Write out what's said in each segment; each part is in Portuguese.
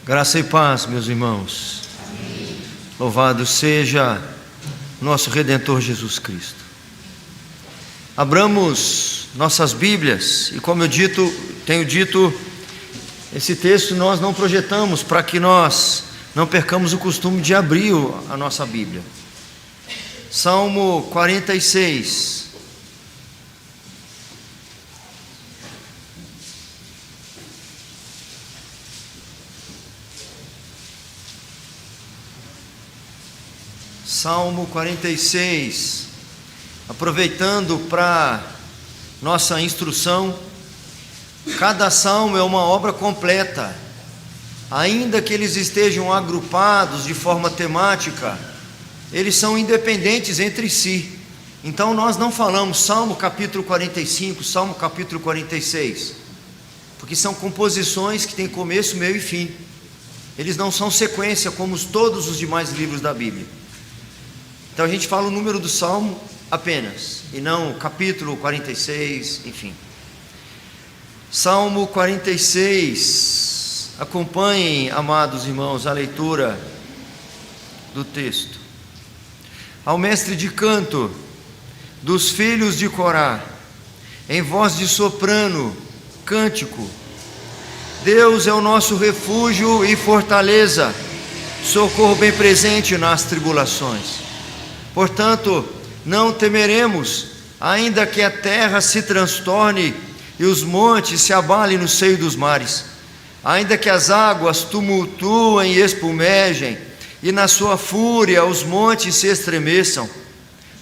Graça e paz, meus irmãos. Amém. Louvado seja nosso Redentor Jesus Cristo. Abramos nossas Bíblias e, como eu tenho dito, esse texto nós não projetamos para que nós não percamos o costume de abrir a nossa Bíblia. Salmo 46. Salmo 46, aproveitando para nossa instrução, cada salmo é uma obra completa, ainda que eles estejam agrupados de forma temática, eles são independentes entre si. Então nós não falamos Salmo capítulo 45, Salmo capítulo 46, porque são composições que têm começo, meio e fim. Eles não são sequência como todos os demais livros da Bíblia. Então a gente fala o número do salmo apenas, e não capítulo 46, enfim. Salmo 46, acompanhem, amados irmãos, a leitura do texto. Ao mestre de canto dos filhos de Corá, em voz de soprano, cântico. Deus é o nosso refúgio e fortaleza, socorro bem presente nas tribulações. Portanto, não temeremos, ainda que a terra se transtorne e os montes se abalem no seio dos mares, ainda que as águas tumultuem e espumejem, e na sua fúria os montes se estremeçam.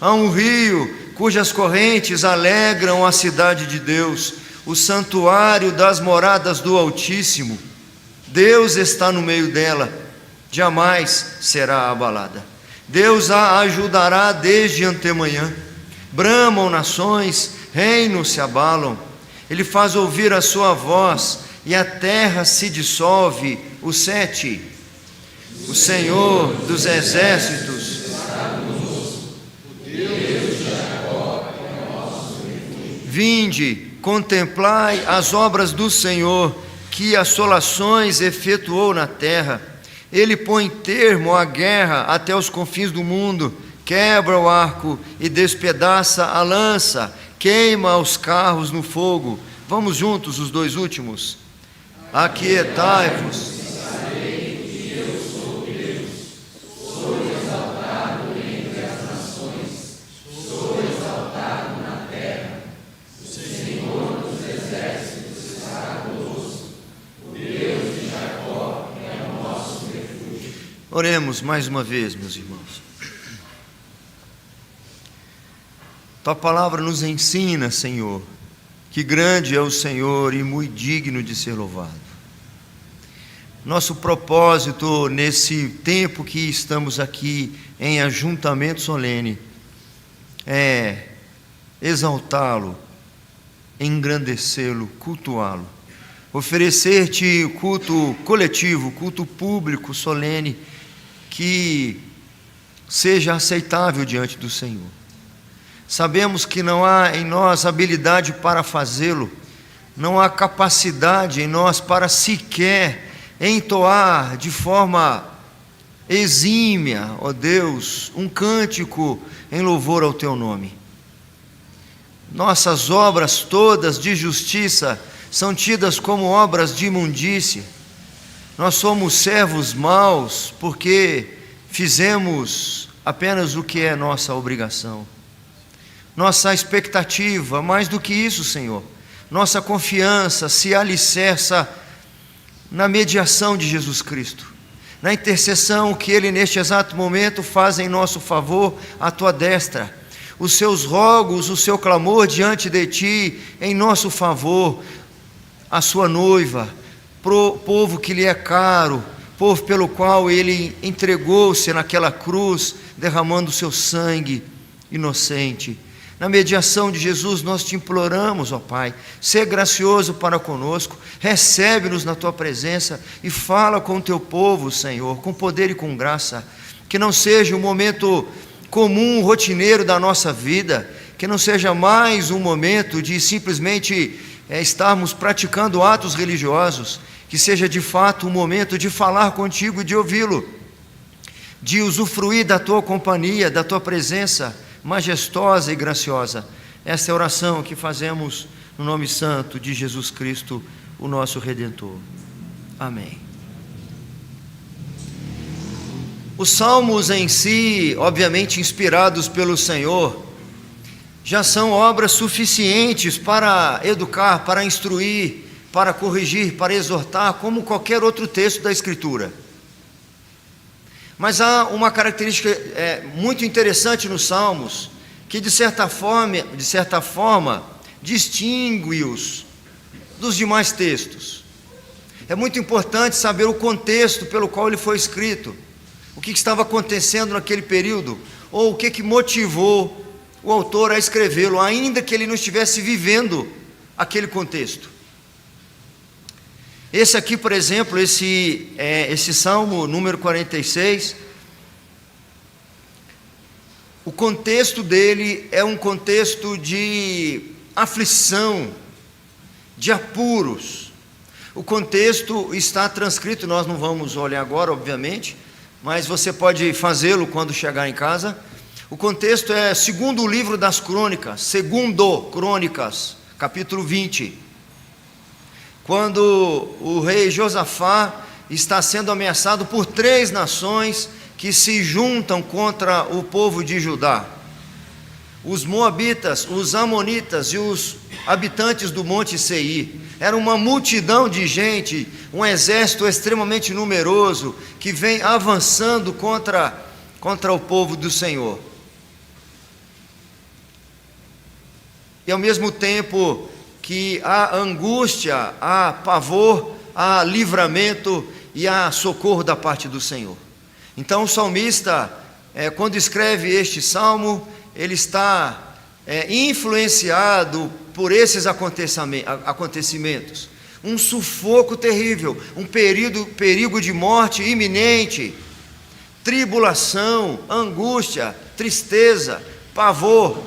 Há um rio cujas correntes alegram a cidade de Deus, o santuário das moradas do Altíssimo. Deus está no meio dela, jamais será abalada. Deus a ajudará desde antemanhã. Bramam nações, reinos se abalam. Ele faz ouvir a sua voz e a terra se dissolve. O 7. O Senhor dos exércitos. Vinde, contemplai as obras do Senhor, que assolações efetuou na terra. Ele põe termo à guerra até os confins do mundo, quebra o arco e despedaça a lança, queima os carros no fogo. Vamos juntos os dois últimos. Aquietai-vos. Oremos mais uma vez, meus irmãos. Tua palavra nos ensina, Senhor, que grande é o Senhor e muito digno de ser louvado. Nosso propósito nesse tempo que estamos aqui em ajuntamento solene é exaltá-lo, engrandecê-lo, cultuá-lo, oferecer-te culto coletivo, culto público, solene, que seja aceitável diante do Senhor. Sabemos que não há em nós habilidade para fazê-lo, não há capacidade em nós para sequer entoar de forma exímia, ó Deus, um cântico em louvor ao Teu nome. Nossas obras todas de justiça são tidas como obras de imundícia. Nós somos servos maus porque fizemos apenas o que é nossa obrigação. Nossa expectativa, mais do que isso, Senhor, nossa confiança se alicerça na mediação de Jesus Cristo, na intercessão que Ele neste exato momento faz em nosso favor à Tua destra. Os Seus rogos, o Seu clamor diante de Ti em nosso favor, a Sua noiva, povo que lhe é caro, povo pelo qual Ele entregou-se naquela cruz, derramando o seu sangue inocente. Na mediação de Jesus nós te imploramos, ó Pai, ser gracioso para conosco, recebe-nos na Tua presença e fala com o Teu povo, Senhor, com poder e com graça, que não seja um momento comum, rotineiro da nossa vida, que não seja mais um momento de simplesmente estarmos praticando atos religiosos, que seja de fato um momento de falar contigo e de ouvi-lo, de usufruir da tua companhia, da tua presença majestosa e graciosa. Esta é a oração que fazemos no nome santo de Jesus Cristo, o nosso Redentor. Amém. Os salmos em si, obviamente inspirados pelo Senhor, já são obras suficientes para educar, para instruir, para corrigir, para exortar, como qualquer outro texto da Escritura. Mas há uma característica muito interessante nos Salmos, que de certa forma distingue-os dos demais textos. É muito importante saber o contexto pelo qual ele foi escrito, o que estava acontecendo naquele período, ou o que motivou o autor a escrevê-lo, ainda que ele não estivesse vivendo aquele contexto. Esse aqui, por exemplo, esse Salmo número 46, o contexto dele é um contexto de aflição, de apuros. O contexto está transcrito, nós não vamos olhar agora, obviamente, mas você pode fazê-lo quando chegar em casa. O contexto é segundo o livro das Crônicas, segundo Crônicas, capítulo 20. Quando o rei Josafá está sendo ameaçado por 3 nações que se juntam contra o povo de Judá: os moabitas, os amonitas e os habitantes do monte Seir. Era uma multidão de gente, um exército extremamente numeroso que vem avançando contra o povo do Senhor. E ao mesmo tempo que há angústia, há pavor, há livramento e há socorro da parte do Senhor. Então o salmista, quando escreve este salmo, ele está influenciado por esses acontecimentos. Um sufoco terrível, um perigo de morte iminente, tribulação, angústia, tristeza, pavor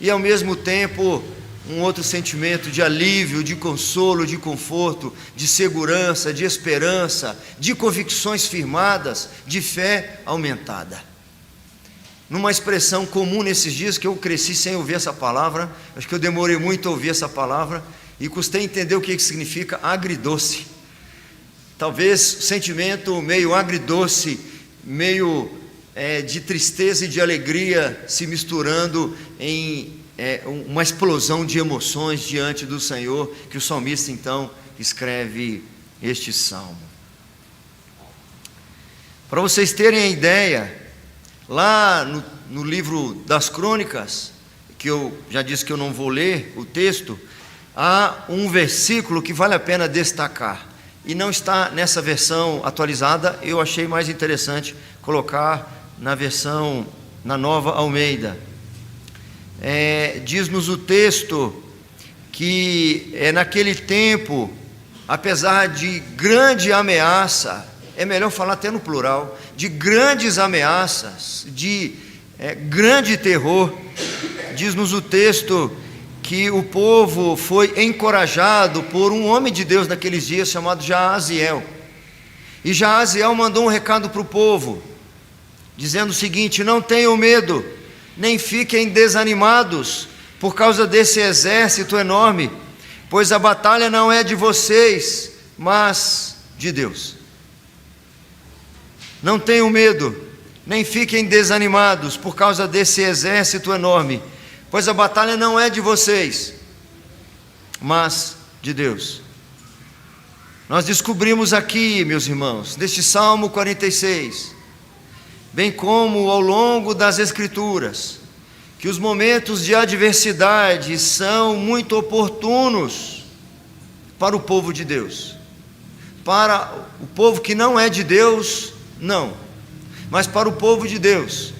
e ao mesmo tempo um outro sentimento de alívio, de consolo, de conforto, de segurança, de esperança, de convicções firmadas, de fé aumentada. Numa expressão comum nesses dias, que eu cresci sem ouvir essa palavra, acho que eu demorei muito a ouvir essa palavra, e custei entender o que significa agridoce. Talvez sentimento meio agridoce, meio de tristeza e de alegria se misturando em uma explosão de emoções diante do Senhor, que o salmista então escreve este salmo. Para vocês terem a ideia, lá no livro das Crônicas, que eu já disse que eu não vou ler o texto, há um versículo que vale a pena destacar, e não está nessa versão atualizada. Eu achei mais interessante colocar na Nova Almeida. Diz-nos o texto que naquele tempo, apesar de grande ameaça, é melhor falar até no plural, de grandes ameaças, de grande terror, diz-nos o texto que o povo foi encorajado por um homem de Deus naqueles dias chamado Jaaziel. E Jaaziel mandou um recado para o povo, dizendo o seguinte: não tenham medo, nem fiquem desanimados por causa desse exército enorme, pois a batalha não é de vocês, mas de Deus. Não tenham medo, nem fiquem desanimados por causa desse exército enorme, pois a batalha não é de vocês, mas de Deus. Nós descobrimos aqui, meus irmãos, neste Salmo 46, bem como ao longo das Escrituras, que os momentos de adversidade são muito oportunos para o povo de Deus. Para o povo que não é de Deus, não, mas para o povo de Deus,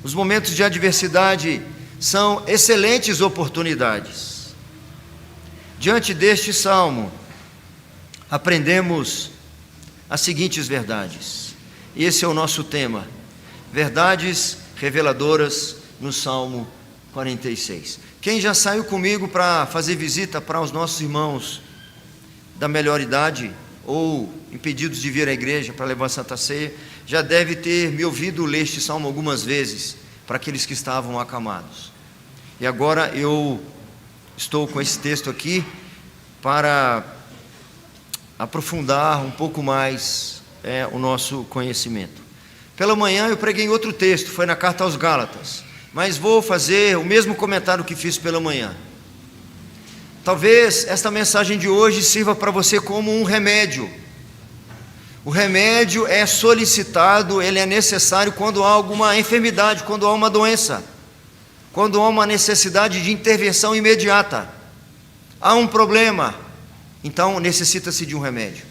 os momentos de adversidade são excelentes oportunidades. Diante deste salmo, aprendemos as seguintes verdades. Esse é o nosso tema: verdades reveladoras no Salmo 46. Quem já saiu comigo para fazer visita para os nossos irmãos da melhor idade, ou impedidos de vir à igreja para levar a Santa Ceia, já deve ter me ouvido ler este salmo algumas vezes, para aqueles que estavam acamados. E agora eu estou com esse texto aqui para aprofundar um pouco mais o nosso conhecimento. Pela manhã eu preguei em outro texto, foi na carta aos Gálatas, mas vou fazer o mesmo comentário que fiz pela manhã. Talvez esta mensagem de hoje sirva para você como um remédio. O remédio é solicitado, ele é necessário quando há alguma enfermidade, quando há uma doença, quando há uma necessidade de intervenção imediata. Há um problema, então necessita-se de um remédio.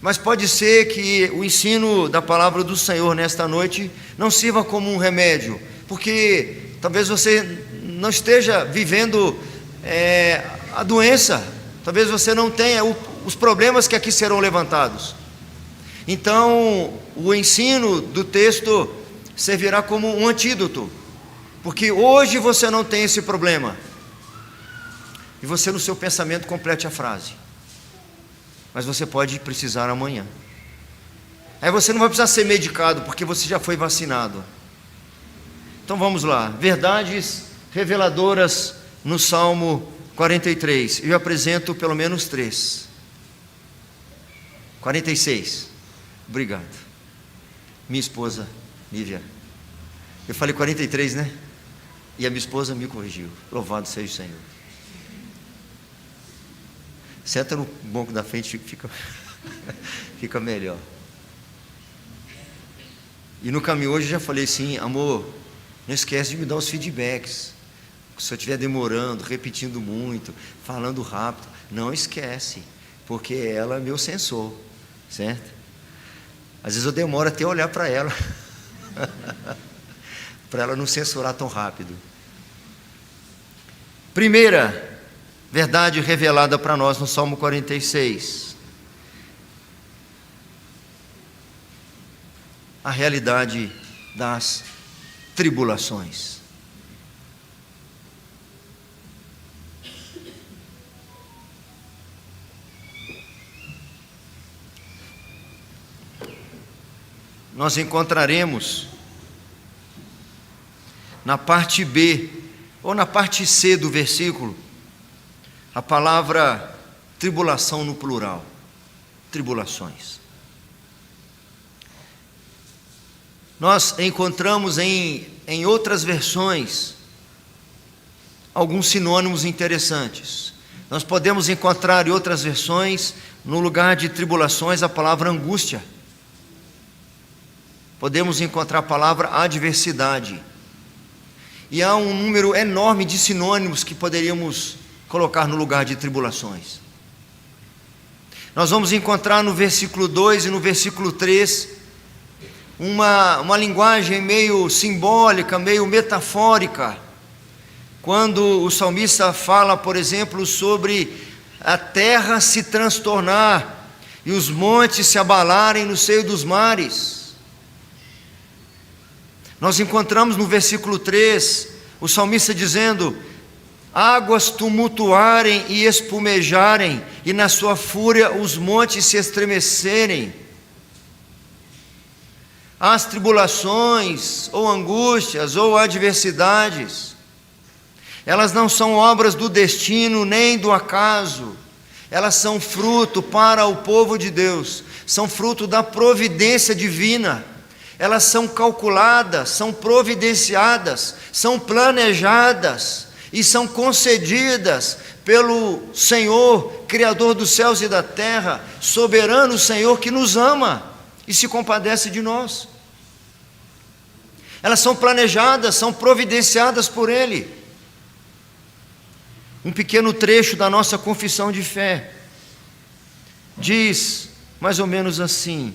Mas pode ser que o ensino da palavra do Senhor nesta noite não sirva como um remédio, porque talvez você não esteja vivendo a doença, talvez você não tenha os problemas que aqui serão levantados. Então, o ensino do texto servirá como um antídoto, porque hoje você não tem esse problema, e você no seu pensamento complete a frase, mas você pode precisar amanhã. Aí você não vai precisar ser medicado, porque você já foi vacinado. Então vamos lá, verdades reveladoras no Salmo 43, eu apresento pelo menos 3. 46, obrigado. Minha esposa, Lívia, eu falei 43, né? E a minha esposa me corrigiu, louvado seja o Senhor. Senta no banco da frente, fica melhor. E no caminho hoje eu já falei assim, amor, não esquece de me dar os feedbacks. Se eu estiver demorando, repetindo muito, falando rápido, não esquece, porque ela é meu sensor, certo? Às vezes eu demoro até olhar para ela, para ela não censurar tão rápido. Primeira verdade revelada para nós no Salmo 46. A realidade das tribulações. Nós encontraremos na parte B ou na parte C do versículo a palavra tribulação no plural, tribulações. Nós encontramos em outras versões alguns sinônimos interessantes. Nós podemos encontrar em outras versões, no lugar de tribulações, a palavra angústia. Podemos encontrar a palavra adversidade. E há um número enorme de sinônimos que poderíamos colocar no lugar de tribulações. Nós vamos encontrar no versículo 2 e no versículo 3 uma linguagem meio simbólica, meio metafórica, quando o salmista fala, por exemplo, sobre a terra se transtornar e os montes se abalarem no seio dos mares. Nós encontramos no versículo 3 o salmista dizendo: águas tumultuarem e espumejarem, e na sua fúria os montes se estremecerem. As tribulações, ou angústias, ou adversidades, elas não são obras do destino nem do acaso, elas são fruto para o povo de Deus, são fruto da providência divina. Elas são calculadas, são providenciadas, são planejadas e são concedidas pelo Senhor, Criador dos céus e da terra, soberano Senhor que nos ama e se compadece de nós. Elas são planejadas, são providenciadas por Ele. Um pequeno trecho da nossa confissão de fé diz mais ou menos assim: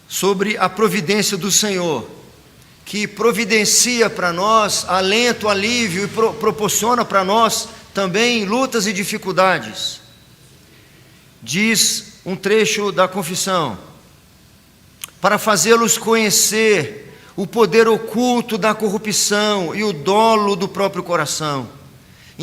sobre a providência do Senhor, que providencia para nós alento, alívio e proporciona para nós também lutas e dificuldades. Diz um trecho da confissão: para fazê-los conhecer o poder oculto da corrupção e o dolo do próprio coração,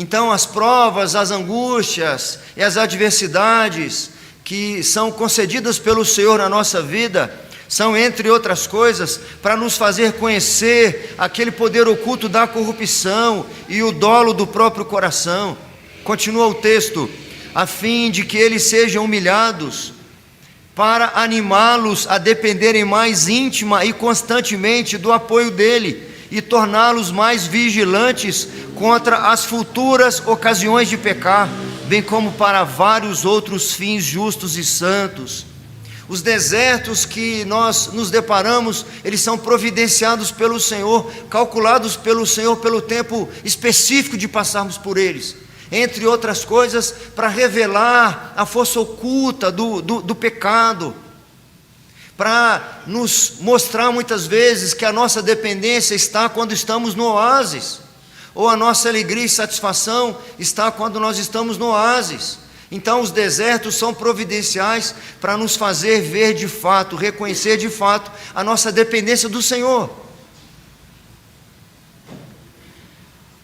Então as provas, as angústias e as adversidades que são concedidas pelo Senhor na nossa vida, são, entre outras coisas, para nos fazer conhecer aquele poder oculto da corrupção e o dolo do próprio coração. Continua o texto: a fim de que eles sejam humilhados, para animá-los a dependerem mais íntima e constantemente do apoio dele, e torná-los mais vigilantes contra as futuras ocasiões de pecar, bem como para vários outros fins justos e santos. Os desertos que nós nos deparamos, eles são providenciados pelo Senhor, calculados pelo Senhor pelo tempo específico de passarmos por eles, entre outras coisas, para revelar a força oculta do pecado, para nos mostrar muitas vezes que a nossa dependência está quando estamos no oásis, ou a nossa alegria e satisfação está quando nós estamos no oásis. Então os desertos são providenciais para nos fazer ver de fato, reconhecer de fato a nossa dependência do Senhor.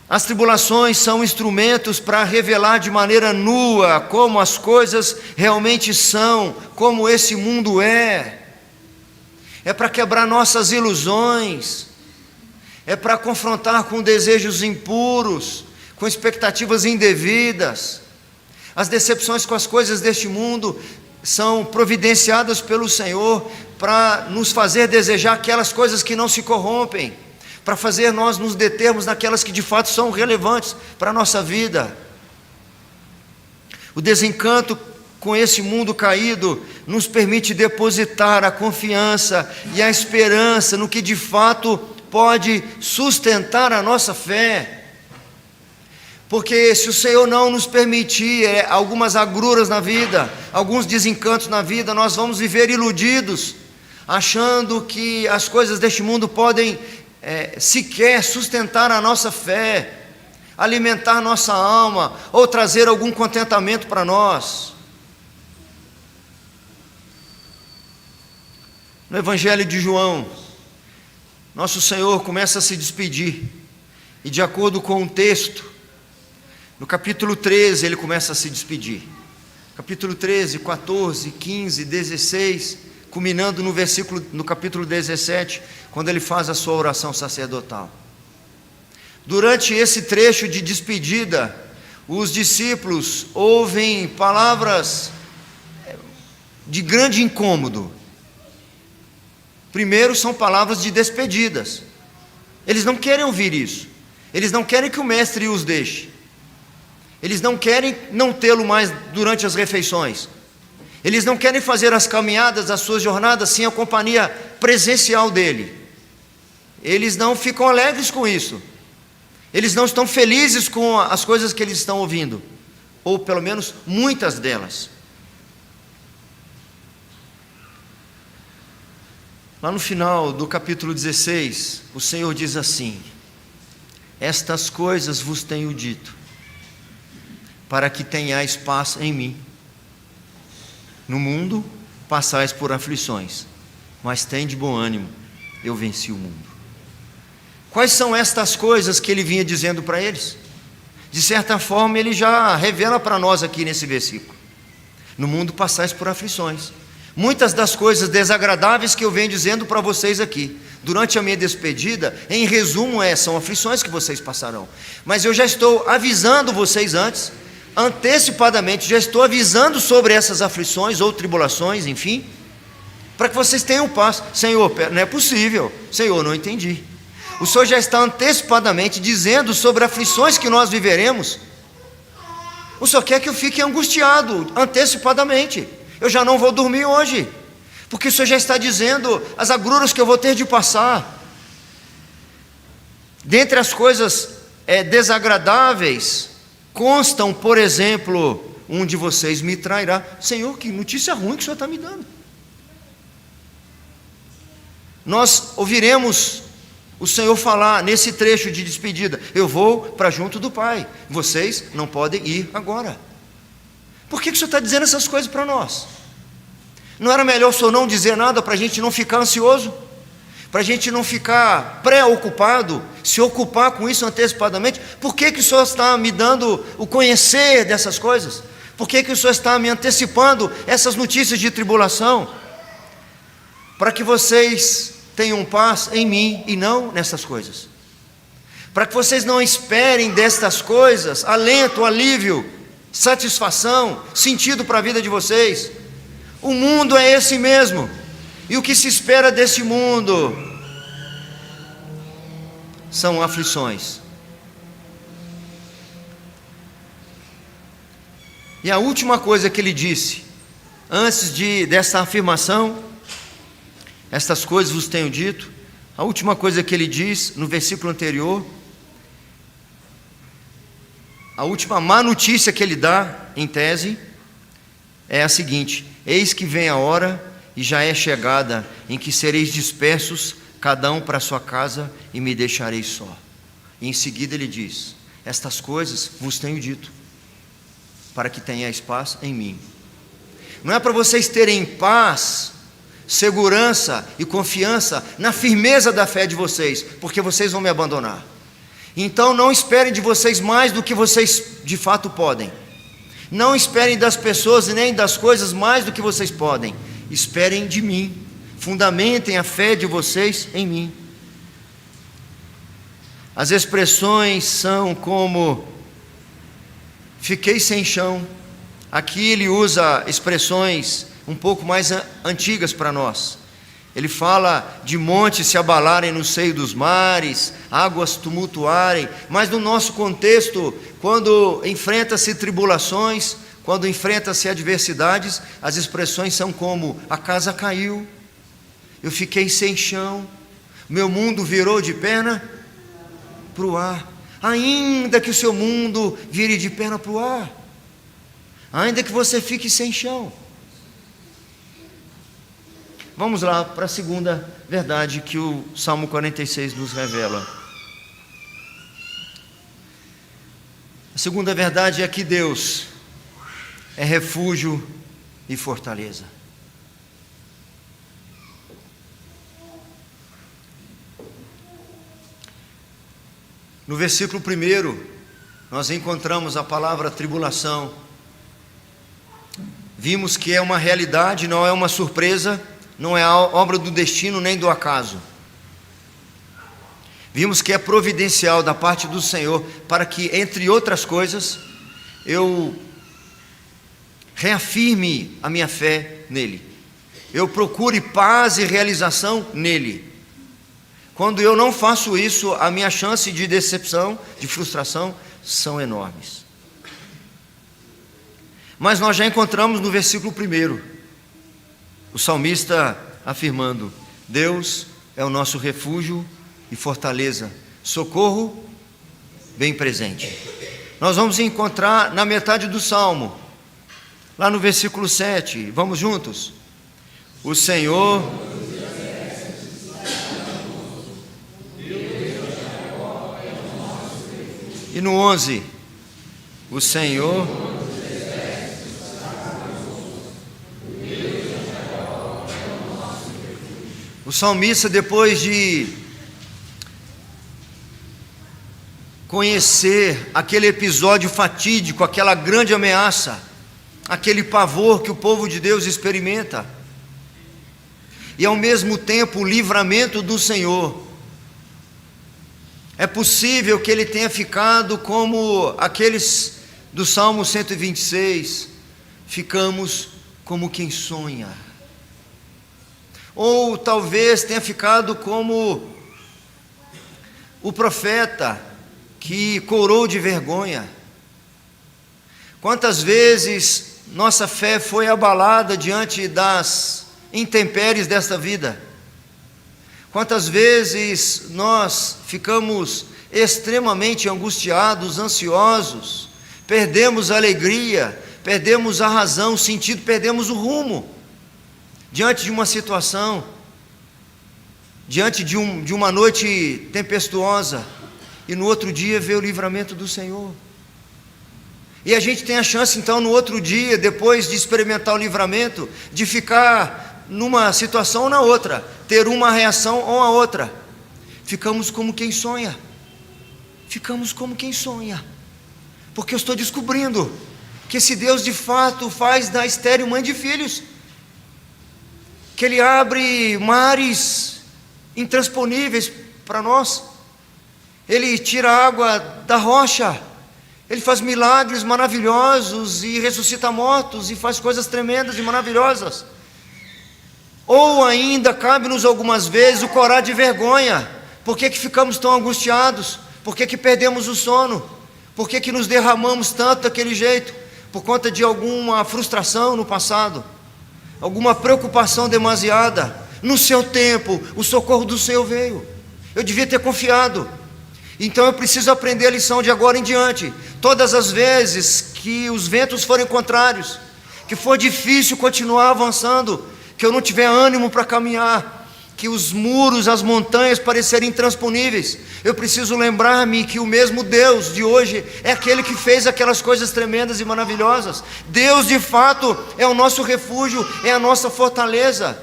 As tribulações são instrumentos para revelar de maneira nua como as coisas realmente são, como esse mundo é para quebrar nossas ilusões, é para confrontar com desejos impuros, com expectativas indevidas. As decepções com as coisas deste mundo são providenciadas pelo Senhor para nos fazer desejar aquelas coisas que não se corrompem, para fazer nós nos determos naquelas que de fato são relevantes para a nossa vida. O desencanto com esse mundo caído nos permite depositar a confiança e a esperança no que de fato pode sustentar a nossa fé. Porque se o Senhor não nos permitir algumas agruras na vida, alguns desencantos na vida, nós vamos viver iludidos, achando que as coisas deste mundo podem sequer sustentar a nossa fé, alimentar nossa alma, ou trazer algum contentamento para nós. No Evangelho de João, nosso Senhor começa a se despedir, e de acordo com o texto, no capítulo 13 ele começa a se despedir. Capítulo 13, 14, 15, 16, culminando no capítulo 17, quando ele faz a sua oração sacerdotal. Durante esse trecho de despedida, os discípulos ouvem palavras de grande incômodo. Primeiro, são palavras de despedidas. Eles não querem ouvir isso. Eles não querem que o mestre os deixe. Eles não querem não tê-lo mais durante as refeições. Eles não querem fazer as caminhadas, as suas jornadas, sem a companhia presencial dele. Eles não ficam alegres com isso. Eles não estão felizes com as coisas que eles estão ouvindo, ou pelo menos muitas delas. Lá no final do capítulo 16, o Senhor diz assim: estas coisas vos tenho dito, para que tenhais paz em mim. No mundo passais por aflições, mas tende bom ânimo, eu venci o mundo. Quais são estas coisas que ele vinha dizendo para eles? De certa forma ele já revela para nós aqui nesse versículo. No mundo passais por aflições. Muitas das coisas desagradáveis que eu venho dizendo para vocês aqui, durante a minha despedida, em resumo são aflições que vocês passarão. Mas eu já estou avisando vocês antes, antecipadamente, já estou avisando sobre essas aflições ou tribulações, enfim, para que vocês tenham paz. Senhor, não é possível. Senhor, não entendi. O Senhor já está antecipadamente dizendo sobre aflições que nós viveremos. O Senhor quer que eu fique angustiado antecipadamente. Eu já não vou dormir hoje, porque o Senhor já está dizendo as agruras que eu vou ter de passar. Dentre as coisas desagradáveis, constam, por exemplo, um de vocês me trairá. Senhor, que notícia ruim que o Senhor está me dando. Nós ouviremos o Senhor falar nesse trecho de despedida: eu vou para junto do Pai, vocês não podem ir agora. Por que o Senhor está dizendo essas coisas para nós? Não era melhor o Senhor não dizer nada para a gente não ficar ansioso? para a gente não ficar preocupado, se ocupar com isso antecipadamente. Por que o Senhor está me dando o conhecer dessas coisas? Por que o Senhor está me antecipando essas notícias de tribulação? Para que vocês tenham paz em mim e não nessas coisas. Para que vocês não esperem destas coisas alento, alívio, satisfação, sentido para a vida de vocês. O mundo é esse mesmo. E o que se espera desse mundo são aflições. E a última coisa que ele disse, antes dessa afirmação, estas coisas vos tenho dito, a última coisa que ele diz no versículo anterior, a última má notícia que ele dá, em tese, é a seguinte: eis que vem a hora, e já é chegada, em que sereis dispersos, cada um para a sua casa, e me deixareis só. E em seguida ele diz: estas coisas vos tenho dito, para que tenhais paz em mim. Não é para vocês terem paz, segurança e confiança na firmeza da fé de vocês, porque vocês vão me abandonar. Então não esperem de vocês mais do que vocês de fato podem. Não esperem das pessoas e nem das coisas mais do que vocês podem. Esperem de mim, fundamentem a fé de vocês em mim. As expressões são como fiquei sem chão. Aqui ele usa expressões um pouco mais antigas para nós. Ele fala de montes se abalarem no seio dos mares, águas tumultuarem, mas no nosso contexto, quando enfrenta-se tribulações, quando enfrenta-se adversidades, as expressões são como: a casa caiu, eu fiquei sem chão, meu mundo virou de perna para o ar. Ainda que o seu mundo vire de perna para o ar, ainda que você fique sem chão. Vamos lá para a segunda verdade que o Salmo 46 nos revela. A segunda verdade é que Deus é refúgio e fortaleza. No versículo 1, nós encontramos a palavra tribulação. Vimos que é uma realidade, não é uma surpresa, não é a obra do destino nem do acaso. Vimos que é providencial da parte do Senhor, para que, entre outras coisas, eu reafirme a minha fé nele, eu procure paz e realização nele. Quando eu não faço isso, a minha chance de decepção, de frustração, são enormes. Mas nós já encontramos no versículo 1, o salmista afirmando: Deus é o nosso refúgio e fortaleza, socorro bem presente. Nós vamos encontrar na metade do salmo, lá no versículo 7, vamos juntos? O Senhor... E no 11, o Senhor... O salmista, depois de conhecer aquele episódio fatídico, aquela grande ameaça, aquele pavor que o povo de Deus experimenta, e ao mesmo tempo o livramento do Senhor, é possível que ele tenha ficado como aqueles do Salmo 126, ficamos como quem sonha. Ou talvez tenha ficado como o profeta que corou de vergonha. Quantas vezes nossa fé foi abalada diante das intempéries desta vida? Quantas vezes nós ficamos extremamente angustiados, ansiosos, perdemos a alegria, perdemos a razão, o sentido, perdemos o rumo, diante de uma situação, diante de uma noite tempestuosa, e no outro dia vê o livramento do Senhor. E a gente tem a chance então no outro dia, depois de experimentar o livramento, de ficar numa situação ou na outra, ter uma reação ou a outra. Ficamos como quem sonha. Ficamos como quem sonha. Porque eu estou descobrindo que esse Deus de fato faz da estéril mãe de filhos. Que Ele abre mares intransponíveis para nós. Ele tira a água da rocha. Ele faz milagres maravilhosos e ressuscita mortos e faz coisas tremendas e maravilhosas. Ou ainda cabe-nos algumas vezes o corar de vergonha. Por que ficamos tão angustiados? Por que perdemos o sono? Por que nos derramamos tanto daquele jeito? Por conta de alguma frustração no passado, alguma preocupação demasiada. No seu tempo, o socorro do Senhor veio. Eu devia ter confiado. Então eu preciso aprender a lição de agora em diante. Todas as vezes que os ventos forem contrários, que for difícil continuar avançando, que eu não tiver ânimo para caminhar, que os muros, as montanhas parecerem intransponíveis, eu preciso lembrar-me que o mesmo Deus de hoje é aquele que fez aquelas coisas tremendas e maravilhosas. Deus de fato é o nosso refúgio, é a nossa fortaleza.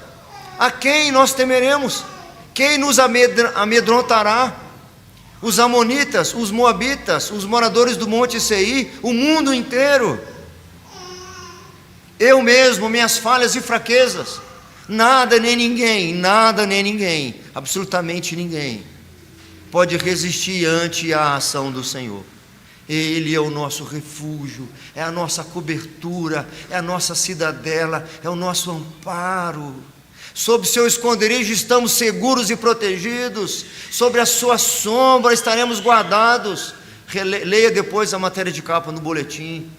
A quem nós temeremos? Quem nos amedrontará? Os amonitas, os moabitas, os moradores do Monte Seir, o mundo inteiro. Eu mesmo, minhas falhas e fraquezas. Nada nem ninguém, absolutamente ninguém pode resistir ante a ação do Senhor. Ele é o nosso refúgio, é a nossa cobertura, é a nossa cidadela, é o nosso amparo. Sob seu esconderijo estamos seguros e protegidos, sobre a sua sombra estaremos guardados. Leia depois a matéria de capa no boletim.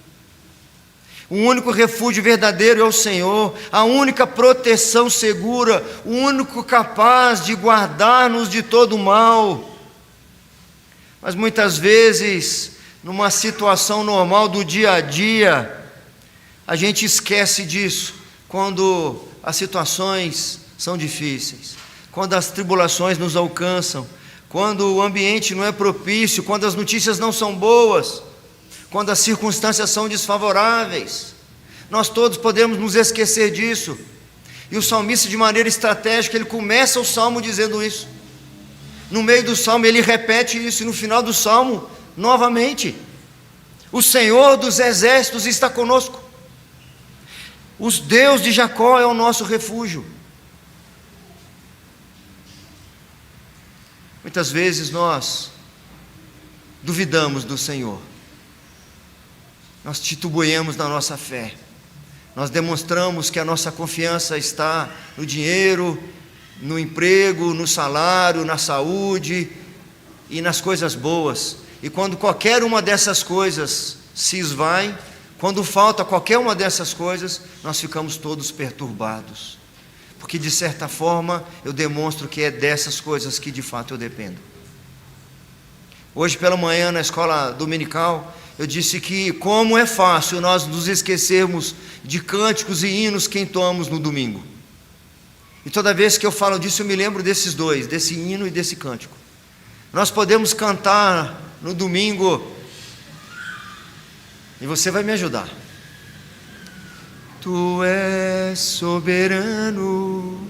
O único refúgio verdadeiro é o Senhor, a única proteção segura, o único capaz de guardar-nos de todo mal. Mas muitas vezes, numa situação normal do dia a dia, a gente esquece disso, quando as situações são difíceis, quando as tribulações nos alcançam, quando o ambiente não é propício, quando as notícias não são boas, quando as circunstâncias são desfavoráveis. Nós todos podemos nos esquecer disso. E o salmista, de maneira estratégica, ele começa o salmo dizendo isso. No meio do salmo ele repete isso, e no final do salmo, novamente: o Senhor dos exércitos está conosco. O Deus de Jacó é o nosso refúgio. Muitas vezes nós duvidamos do Senhor. Nós titubeamos na nossa fé. Nós demonstramos que a nossa confiança está no dinheiro, no emprego, no salário, na saúde e nas coisas boas. E quando qualquer uma dessas coisas se esvai, quando falta qualquer uma dessas coisas, nós ficamos todos perturbados. Porque de certa forma eu demonstro que é dessas coisas que de fato eu dependo. Hoje pela manhã na escola dominical, eu disse que como é fácil nós nos esquecermos de cânticos e hinos que entoamos no domingo. E toda vez que eu falo disso eu me lembro desses dois, desse hino e desse cântico. Nós podemos cantar no domingo, e você vai me ajudar. Tu és soberano,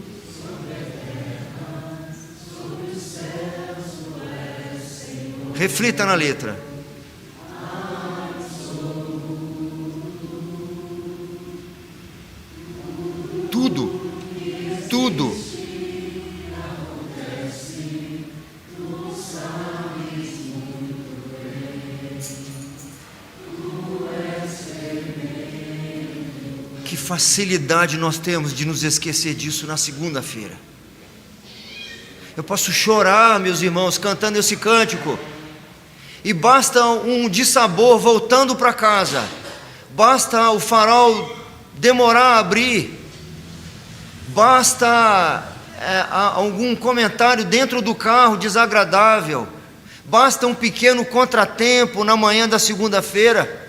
reflita na letra. Tudo. Que facilidade nós temos de nos esquecer disso na segunda-feira. Eu posso chorar, meus irmãos, cantando esse cântico, e basta um dissabor voltando para casa, basta o farol demorar a abrir, basta algum comentário dentro do carro desagradável, basta um pequeno contratempo na manhã da segunda-feira,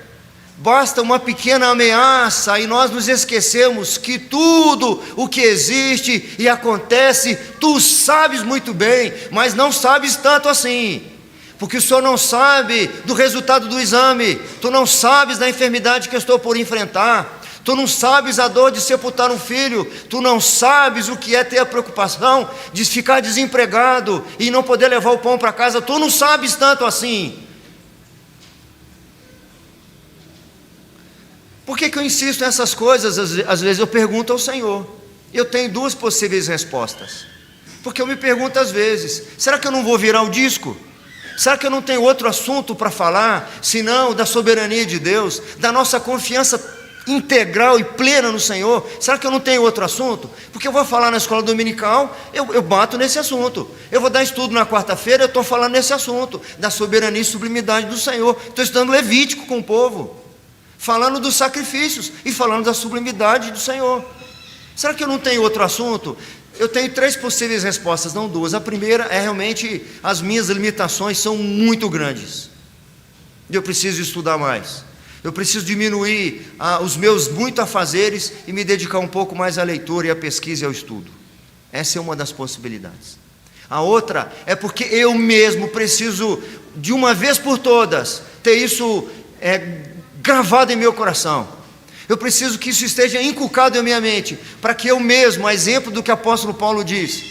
basta uma pequena ameaça e nós nos esquecemos que tudo o que existe e acontece, tu sabes muito bem, mas não sabes tanto assim, porque o Senhor não sabe do resultado do exame, tu não sabes da enfermidade que eu estou por enfrentar, Tu não sabes a dor de sepultar um filho. Tu não sabes o que é ter a preocupação de ficar desempregado e não poder levar o pão para casa. Tu não sabes tanto assim. Por que eu insisto nessas coisas? Às vezes eu pergunto ao Senhor. Eu tenho duas possíveis respostas. Porque eu me pergunto às vezes: será que eu não vou virar o disco? Será que eu não tenho outro assunto para falar, senão da soberania de Deus, da nossa confiança integral e plena no Senhor? Será que eu não tenho outro assunto? Porque eu vou falar na escola dominical, eu bato nesse assunto. Eu vou dar estudo na quarta-feira, eu estou falando nesse assunto, da soberania e sublimidade do Senhor. Estou estudando Levítico com o povo, falando dos sacrifícios e falando da sublimidade do Senhor. Será que eu não tenho outro assunto? Eu tenho três possíveis respostas, não duas. A primeira é realmente as minhas limitações são muito grandes. Eu preciso estudar mais. Eu preciso diminuir os meus muitos afazeres e me dedicar um pouco mais à leitura e à pesquisa e ao estudo. Essa é uma das possibilidades. A outra é porque eu mesmo preciso, de uma vez por todas, ter isso gravado em meu coração. Eu preciso que isso esteja inculcado em minha mente, para que eu mesmo, a exemplo do que o apóstolo Paulo diz,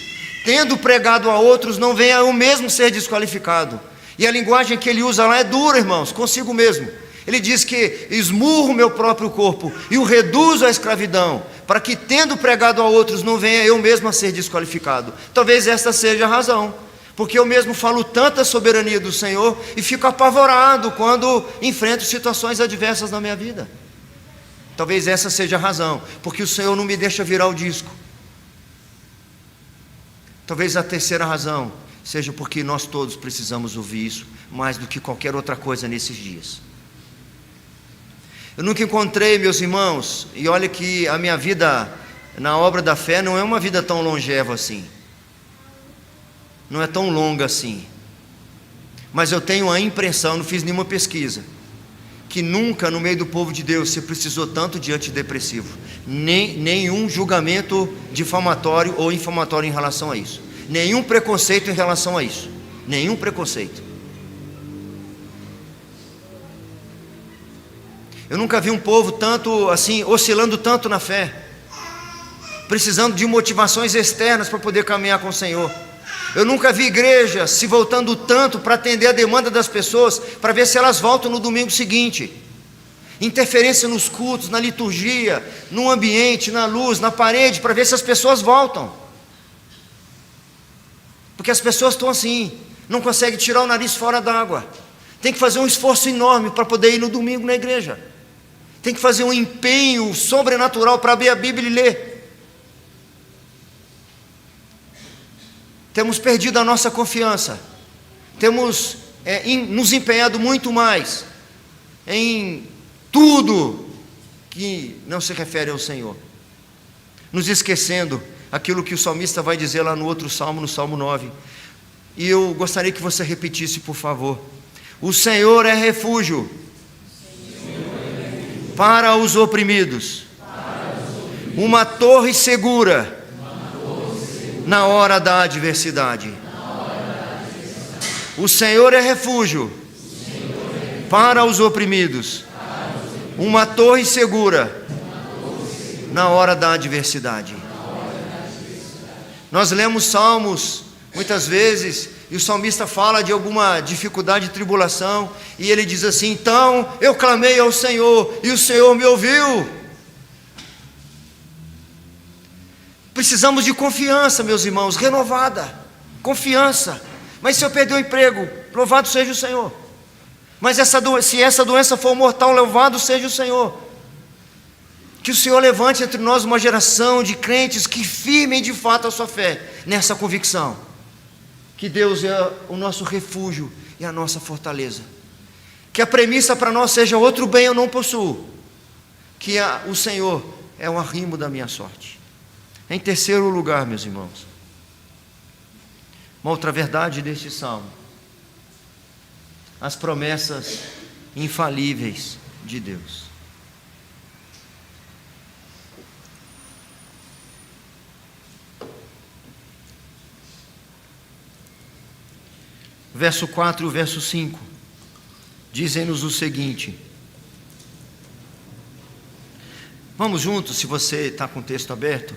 tendo pregado a outros, não venha eu mesmo ser desqualificado. E a linguagem que ele usa lá é dura, irmãos, consigo mesmo. Ele diz que esmurro o meu próprio corpo e o reduzo à escravidão, para que tendo pregado a outros, não venha eu mesmo a ser desqualificado. Talvez esta seja a razão, porque eu mesmo falo tanta soberania do Senhor e fico apavorado quando enfrento situações adversas na minha vida. Talvez essa seja a razão, porque o Senhor não me deixa virar o disco. Talvez a terceira razão seja porque nós todos precisamos ouvir isso mais do que qualquer outra coisa nesses dias. Eu nunca encontrei, meus irmãos, e olha que a minha vida na obra da fé não é uma vida tão longeva assim, não é tão longa assim, mas eu tenho a impressão, não fiz nenhuma pesquisa, que nunca no meio do povo de Deus se precisou tanto de antidepressivo, nenhum julgamento difamatório ou infamatório em relação a isso, nenhum preconceito em relação a isso, nenhum preconceito. Eu nunca vi um povo tanto assim, oscilando tanto na fé, precisando de motivações externas para poder caminhar com o Senhor. Eu nunca vi igreja se voltando tanto para atender a demanda das pessoas, para ver se elas voltam no domingo seguinte. Interferência nos cultos, na liturgia, no ambiente, na luz, na parede, para ver se as pessoas voltam. Porque as pessoas estão assim, não conseguem tirar o nariz fora d'água. Tem que fazer um esforço enorme para poder ir no domingo na igreja. Tem que fazer um empenho sobrenatural para abrir a Bíblia e ler. Temos perdido a nossa confiança, temos nos empenhado muito mais em tudo que não se refere ao Senhor, nos esquecendo aquilo que o salmista vai dizer lá no outro salmo, no Salmo 9, e eu gostaria que você repetisse, por favor: o Senhor é refúgio para os oprimidos, uma torre segura na hora da adversidade. O Senhor é refúgio para os oprimidos, uma torre segura na hora da adversidade. Nós lemos salmos muitas vezes e o salmista fala de alguma dificuldade e tribulação e ele diz assim: então eu clamei ao Senhor e o Senhor me ouviu. Precisamos de confiança, meus irmãos, renovada, confiança. Mas se eu perder o emprego, louvado seja o Senhor. Mas se essa doença for mortal, louvado seja o Senhor. Que o Senhor levante entre nós uma geração de crentes que firmem de fato a sua fé nessa convicção, que Deus é o nosso refúgio e a nossa fortaleza. Que a premissa para nós seja: outro bem eu não possuo, que o Senhor é o arrimo da minha sorte. Em terceiro lugar, meus irmãos, uma outra verdade deste salmo: as promessas infalíveis de Deus. Verso 4 e o verso 5 dizem-nos o seguinte. Vamos juntos, se você está com o texto aberto.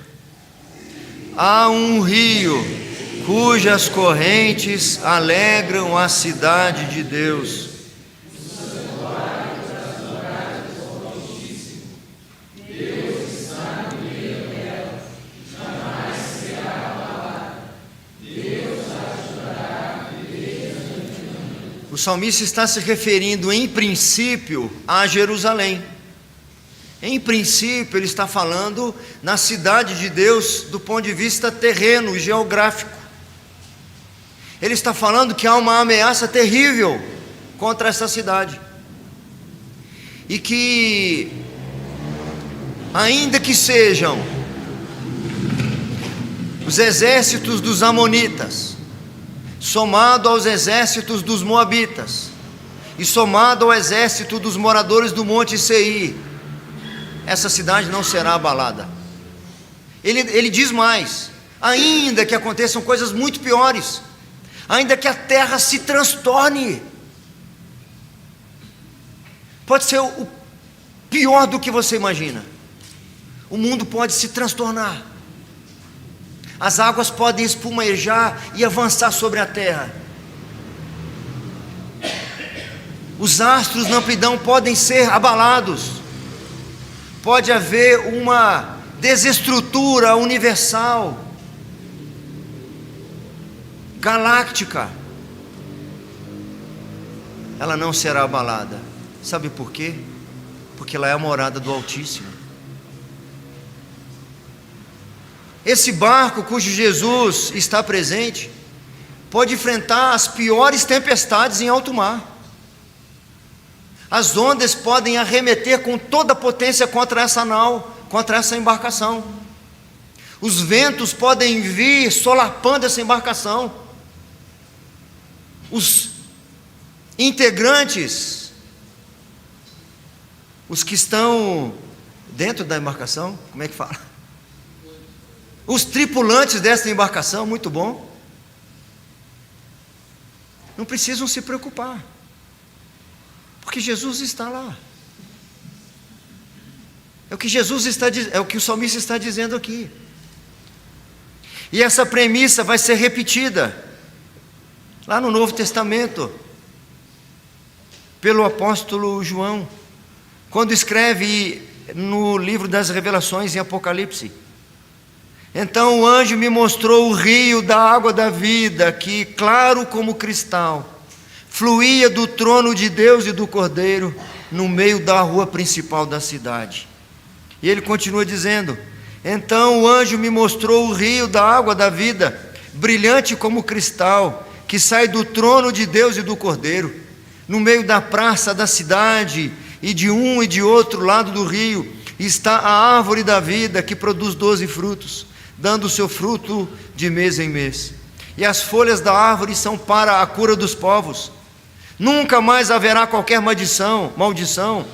Há um rio cujas correntes alegram a cidade de Deus. O salmista está se referindo, em princípio, a Jerusalém. Em princípio, ele está falando na cidade de Deus do ponto de vista terreno, geográfico. Ele está falando que há uma ameaça terrível contra essa cidade. E que, ainda que sejam os exércitos dos amonitas, somado aos exércitos dos moabitas, e somado ao exército dos moradores do Monte Seir, essa cidade não será abalada. Ele diz mais: ainda que aconteçam coisas muito piores, ainda que a terra se transtorne, pode ser o pior do que você imagina, o mundo pode se transtornar, as águas podem espumejar e avançar sobre a terra, os astros na amplidão podem ser abalados, pode haver uma desestrutura universal, galáctica. Ela não será abalada. Sabe por quê? Porque ela é a morada do Altíssimo. Esse barco cujo Jesus está presente pode enfrentar as piores tempestades em alto mar. As ondas podem arremeter com toda a potência contra essa nau, contra essa embarcação. Os ventos podem vir solapando essa embarcação. Os integrantes, os que estão dentro da embarcação, como é que fala? Os tripulantes dessa embarcação, muito bom, não precisam se preocupar, porque Jesus está lá. É o que é o que o salmista está dizendo aqui. E essa premissa vai ser repetida lá no Novo Testamento pelo apóstolo João, quando escreve no livro das Revelações em Apocalipse: então o anjo me mostrou o rio da água da vida, que, claro como cristal, fluía do trono de Deus e do Cordeiro, no meio da rua principal da cidade. E ele continua dizendo: então o anjo me mostrou o rio da água da vida, brilhante como cristal, que sai do trono de Deus e do Cordeiro, no meio da praça da cidade, e de um e de outro lado do rio está a árvore da vida, que produz 12 frutos, dando o seu fruto de mês em mês. E as folhas da árvore são para a cura dos povos. Nunca mais haverá qualquer maldição.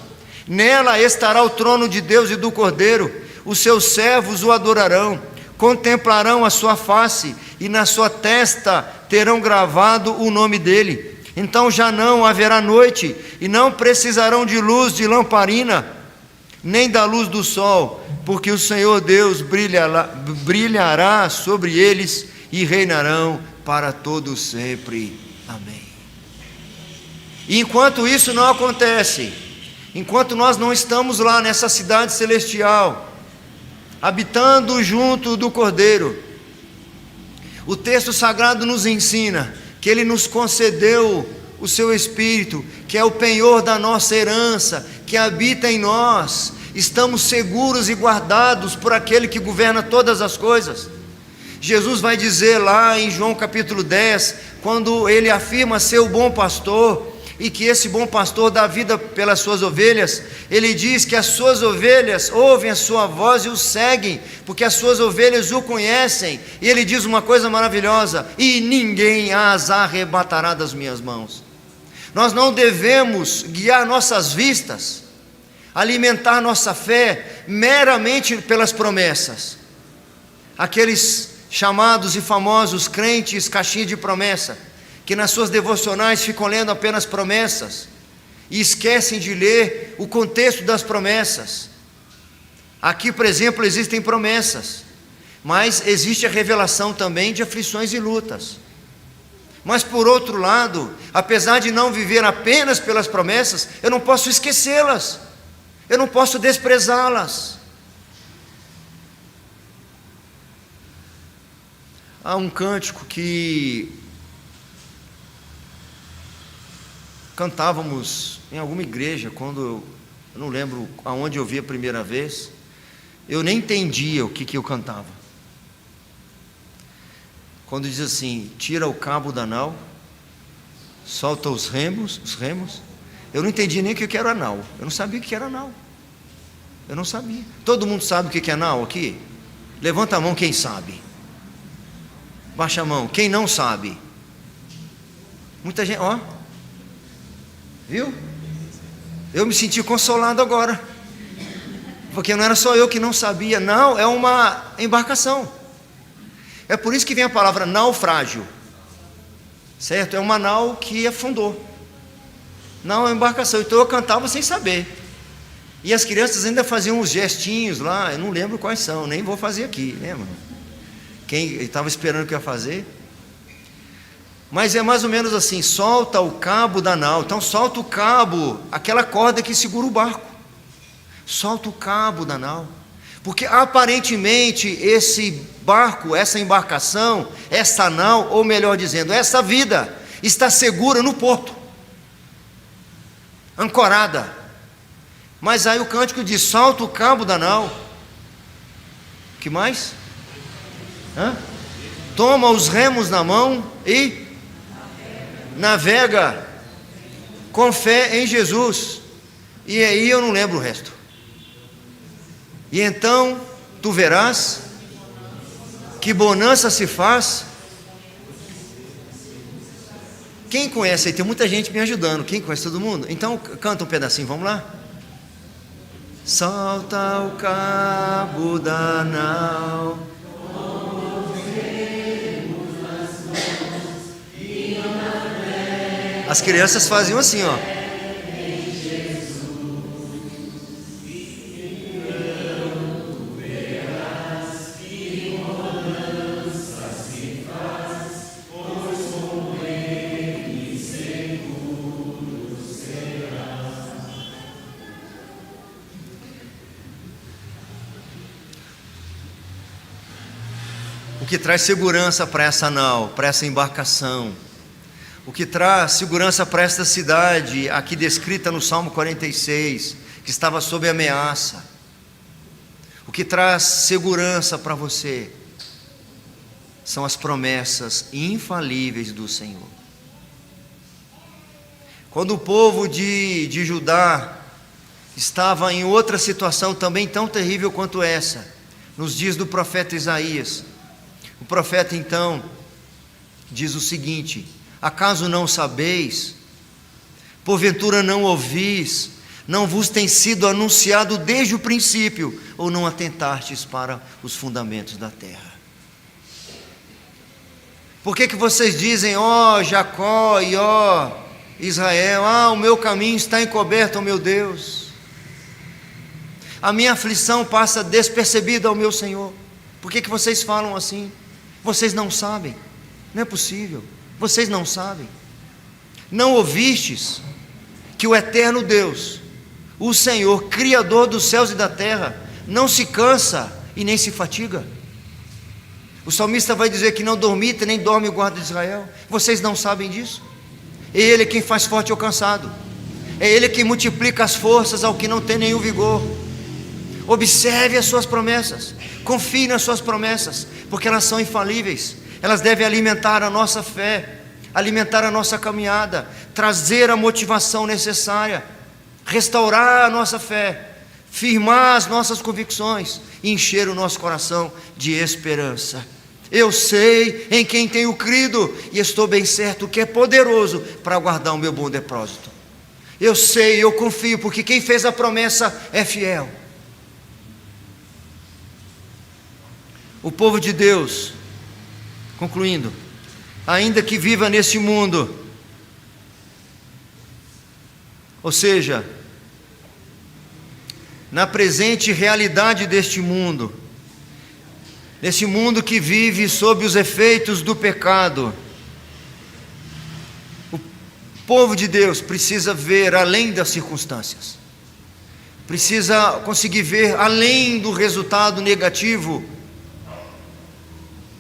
Nela estará o trono de Deus e do Cordeiro. Os seus servos o adorarão, contemplarão a sua face, e na sua testa terão gravado o nome dele. Então já não haverá noite, e não precisarão de luz de lamparina, nem da luz do sol, porque o Senhor Deus brilhará sobre eles, e reinarão para todo sempre. Amém. E enquanto isso não acontece, enquanto nós não estamos lá nessa cidade celestial, habitando junto do Cordeiro, o texto sagrado nos ensina que Ele nos concedeu o seu Espírito, que é o penhor da nossa herança, que habita em nós. Estamos seguros e guardados por aquele que governa todas as coisas. Jesus vai dizer lá em João capítulo 10, quando Ele afirma ser o bom pastor, e que esse bom pastor dá vida pelas suas ovelhas, Ele diz que as suas ovelhas ouvem a sua voz e o seguem, porque as suas ovelhas o conhecem. E Ele diz uma coisa maravilhosa: e ninguém as arrebatará das minhas mãos. Nós não devemos guiar nossas vistas, alimentar nossa fé meramente pelas promessas. Aqueles chamados e famosos crentes caixinha de promessa, que nas suas devocionais ficam lendo apenas promessas e esquecem de ler o contexto das promessas. Aqui, por exemplo, existem promessas, mas existe a revelação também de aflições e lutas. Mas por outro lado, apesar de não viver apenas pelas promessas, eu não posso esquecê-las, eu não posso desprezá-las. Há um cântico que cantávamos em alguma igreja, quando eu não lembro aonde eu vi a primeira vez, eu nem entendia o que eu cantava. Quando diz assim: tira o cabo da nau, solta os remos, eu não entendi nem o que era nau, eu não sabia o que era nau, eu não sabia. Todo mundo sabe o que é nau aqui? Levanta a mão quem sabe, baixa a mão quem não sabe. Muita gente, ó, viu? Eu me senti consolado agora, porque não era só eu que não sabia. Não, é uma embarcação. É por isso que vem a palavra naufrágio, certo? É uma nau que afundou. Não, é uma embarcação. Então eu cantava sem saber, e as crianças ainda faziam uns gestinhos lá, eu não lembro quais são, nem vou fazer aqui, né, mano? Quem estava esperando que eu ia fazer? Mas é mais ou menos assim: solta o cabo da nau. Então solta o cabo, aquela corda que segura o barco. Solta o cabo da nau, porque aparentemente esse barco, essa embarcação, essa nau, ou melhor dizendo, essa vida, está segura no porto, ancorada. Mas aí o cântico diz: solta o cabo da nau. Que mais? Toma os remos na mão e navega com fé em Jesus. E aí eu não lembro o resto. E então tu verás que bonança se faz. Quem conhece aí? Tem muita gente me ajudando. Quem conhece? Todo mundo? Então canta um pedacinho, vamos lá? Solta o cabo da nau, as crianças faziam assim, ó. O que traz segurança para essa nau, para essa embarcação, o que traz segurança para esta cidade, aqui descrita no Salmo 46, que estava sob ameaça, o que traz segurança para você, são as promessas infalíveis do Senhor. Quando o povo de Judá estava em outra situação também tão terrível quanto essa, nos dias do profeta Isaías, o profeta então diz o seguinte: acaso não sabeis? Porventura não ouvis? Não vos tem sido anunciado desde o princípio? Ou não atentastes para os fundamentos da terra? Por que vocês dizem, ó Jacó e ó Israel, o meu caminho está encoberto, ó meu Deus, a minha aflição passa despercebida ao meu Senhor? Por que vocês falam assim? Vocês não sabem, não é possível, vocês não sabem. Não ouvistes que o eterno Deus, o Senhor, Criador dos céus e da terra, não se cansa e nem se fatiga? O salmista vai dizer que não dormita nem dorme o guarda de Israel. Vocês não sabem disso? É Ele quem faz forte ao cansado, é Ele quem multiplica as forças ao que não tem nenhum vigor. Observe as suas promessas, confie nas suas promessas, porque elas são infalíveis. Elas devem alimentar a nossa fé, alimentar a nossa caminhada, trazer a motivação necessária, restaurar a nossa fé, firmar as nossas convicções e encher o nosso coração de esperança. Eu sei em quem tenho crido e estou bem certo que é poderoso para guardar o meu bom depósito. Eu sei, eu confio, porque quem fez a promessa é fiel. O povo de Deus, concluindo, ainda que viva nesse mundo, ou seja, na presente realidade deste mundo, nesse mundo que vive sob os efeitos do pecado. O povo de Deus precisa ver além das circunstâncias, precisa conseguir ver além do resultado negativo,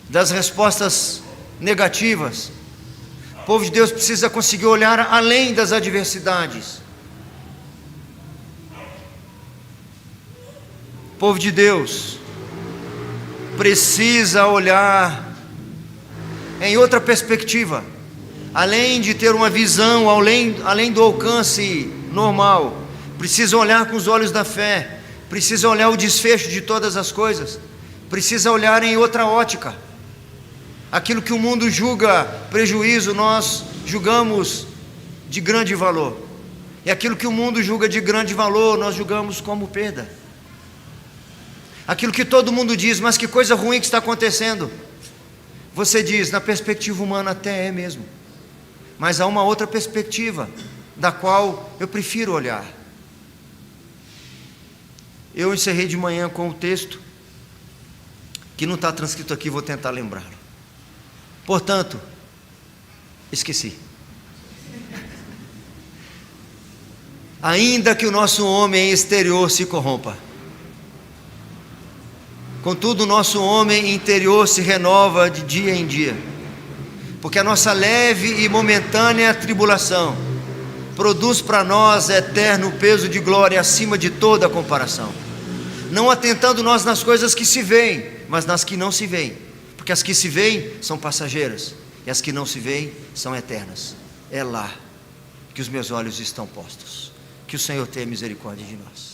das respostas negativas. O povo de Deus precisa conseguir olhar além das adversidades. O povo de Deus precisa olhar em outra perspectiva, além de ter uma visão, além do alcance normal. Precisa olhar com os olhos da fé, precisa olhar o desfecho de todas as coisas, precisa olhar em outra ótica. Aquilo que o mundo julga prejuízo, nós julgamos de grande valor, e aquilo que o mundo julga de grande valor, nós julgamos como perda. Aquilo que todo mundo diz, mas que coisa ruim que está acontecendo, você diz, na perspectiva humana até é mesmo, mas há uma outra perspectiva, da qual eu prefiro olhar. Eu encerrei de manhã com o texto, que não está transcrito aqui, vou tentar lembrá-lo. Portanto, esqueci. Ainda que o nosso homem exterior se corrompa, contudo o nosso homem interior se renova de dia em dia, porque a nossa leve e momentânea tribulação produz para nós eterno peso de glória acima de toda comparação, não atentando nós nas coisas que se veem, mas nas que não se veem, porque as que se veem são passageiras, e as que não se veem são eternas. É lá que os meus olhos estão postos. Que o Senhor tenha misericórdia de nós.